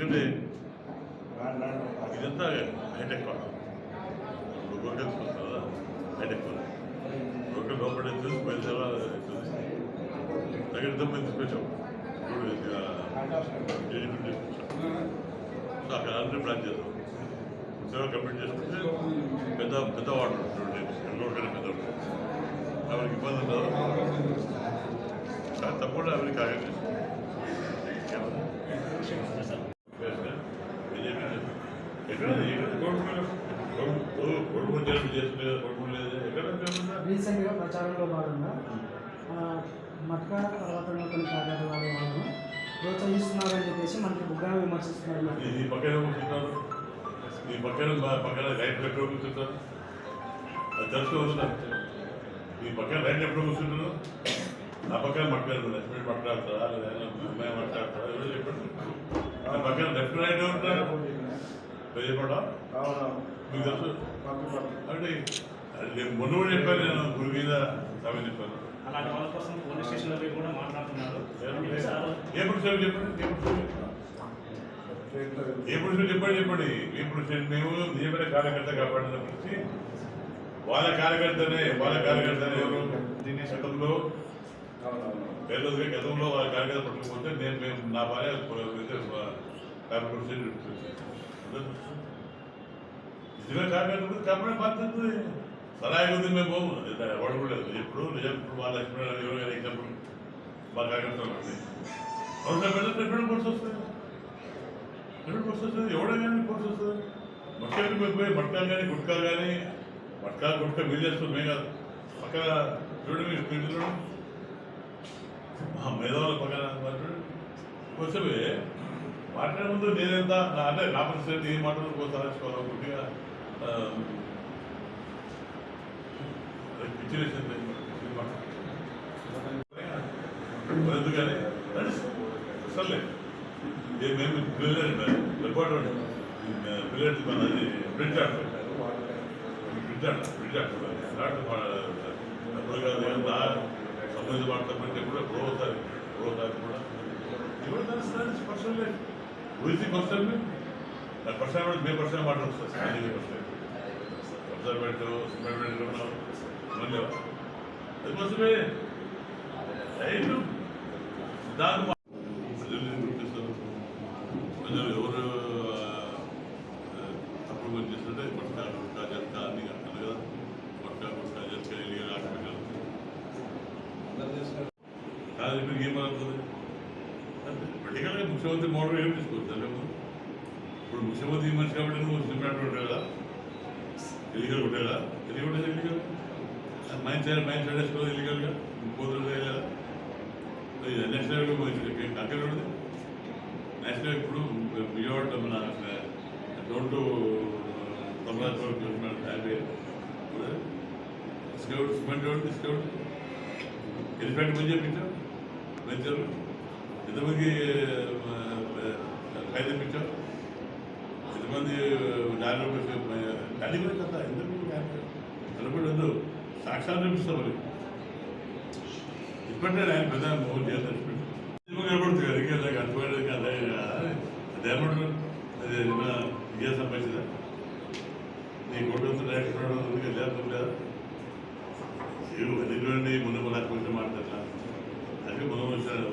ఎందుకంటే ఇదంతా హైటెక్ గోకల్స్ వస్తుందా హైటెక్ గోకల్ లోపల చూసి బయలుదేరా దగ్గర దమ్మ తీసుకొచ్చాం సో అక్కడ ఆల్రెడీ ప్లాన్ చేద్దాం ఉద్యోగం కంప్లీట్ చేసుకుంటే పెద్ద వాటర్ ఉంటుంది ఎన్నోకైనా పెద్ద ఎవరికి ఇబ్బంది ఉండదు తప్పకుండా ఎవరికి ఆగండి రీసెంట్గా ప్రచారంలో భాగంగా మట్కా తర్వాత కొన్ని కార్యక్రమాలు వాళ్ళను ప్రోత్సహిస్తున్నారని చెప్పేసి మనకి బుగ్గాను విమర్శిస్తున్నారు. ఈ పక్కన రైట్ ఎప్పుడు కూర్చుంటారు అది తెలుసుకోవచ్చు. ఈ పక్కన రైట్ ఎప్పుడు కూర్చుంటారు ఆ పక్కన మట్కారు లక్ష్మీ మాట్లాడతారా లేదా అమ్మాయి మాట్లాడతారా ఎవరు చెప్పండి. ఆ పక్కన లెఫ్ట్ రైట్ ఉంటారు చెప్పడా మీకు తెలుసు అంటే మొన్న కూడా చెప్పాను నేను గురి మీద సభ చెప్పాను. అలాంటి వాళ్ళ కోసం పోలీస్ స్టేషన్లో కూడా మాట్లాడుతున్నారు. ఏ పురుషులు చెప్పండి చెప్పండి ఏ పురుషులు మేము నిజమైన కార్యకర్త కాపాడిన గురించి వాళ్ళ కార్యకర్తనే ఎవరు దీన్ని గతంలో గతంలో వాళ్ళ కార్యకర్త పట్టుకుపోతే మేము నా భార్య నిజమైన కార్యకర్త కాపాడే బాధ్యత సలహా ఉంది. మేము పోము వాడుకోలేదు ఎప్పుడు నిజం వాళ్ళ లక్ష్మీ ఎవరు ఎగ్జాంపుల్ మా కార్యకర్తలు అవసరం పెడితే ఎప్పుడు కోర్సు వస్తుంది ఎవడో కానీ కోర్సు వస్తుంది. మట్కాలు పోయి మట్కాలు కానీ గుట్కా కానీ గుట్కా మీరు చేస్తుంది మేము కాదు. పక్కన చూడండి మీరు స్పీడ్ చూడండి మా మేధావుల పక్కన వస్తే మాట్లాడే ముందు నేనెంత అంటే నా పరిస్థితి ఏం మాట్లాడుకో సాధించుకోవాలి గుడ్డిగా ఎందుకని సర్లే మేము పిల్లలు పిల్లలు మనది బ్రిడ్జ్ ఎప్పుడు కాదు సంబంధించి మాట్లాడమంటే కూడా ప్రోసారి కూడా పర్సన్ లేదు ఊరికి పర్సన్ పర్సన్ మే పర్సన్ మాట్లాడుతుంది మళ్ళీ అందుకోసమే రైతు దాని ఎవరు తప్పుడు పని చేస్తుంటే మట్కా జట్కా అన్ని అంటారు కదా మట్కా జట్కా ఇల్లీగల్ హాస్పిటల్ కాదు ఇప్పుడు ఏమవుతుంది పొలిటికల్గా ముఖ్యమంత్రి మోడల్ ఏం తీసుకోవచ్చు. ఇప్పుడు ముఖ్యమంత్రి ఈ మనిషి కాబట్టి నువ్వు సిమెంట్ ఉంటాయి కదా ఇల్లీగల్ ఉంటాయి కదా ఇది ఉంటుంది ఇల్లీగల్ మైండ్ సైడ్ వేసుకోవాలి ఇల్లీగల్గా పోతుంది కదా నేషనల్గా అక్కడ ఉంటుంది. నేషనల్ ఇప్పుడు విజయవాడ మన road Tamil Nadu highway discount cement road discount elephant మంచి చెప్పించావు పెంచారు ఎంతమంది ఖైదు తెప్పించావు ఎంతమంది డాక్టర్ తల్లి కూడా కదా ఎంతమంది నిలబడి వద్దు సాక్షాత్ చూపిస్తాం మరి ఇప్పటికే ఆయన పెద్ద మోహన్ చేస్తారు నిలబడుతుంది కదా ఇంకా అర్థమైనది కదా అదేమంటారు అది విజయ సంపాదించదా నీ కోటి డైరెక్టర్ ఉంది లేకపోతే లేదా ఎందుకండి ముందు నాకు కొంచెం మాట్లాడతా అందుకే ముందు వచ్చాను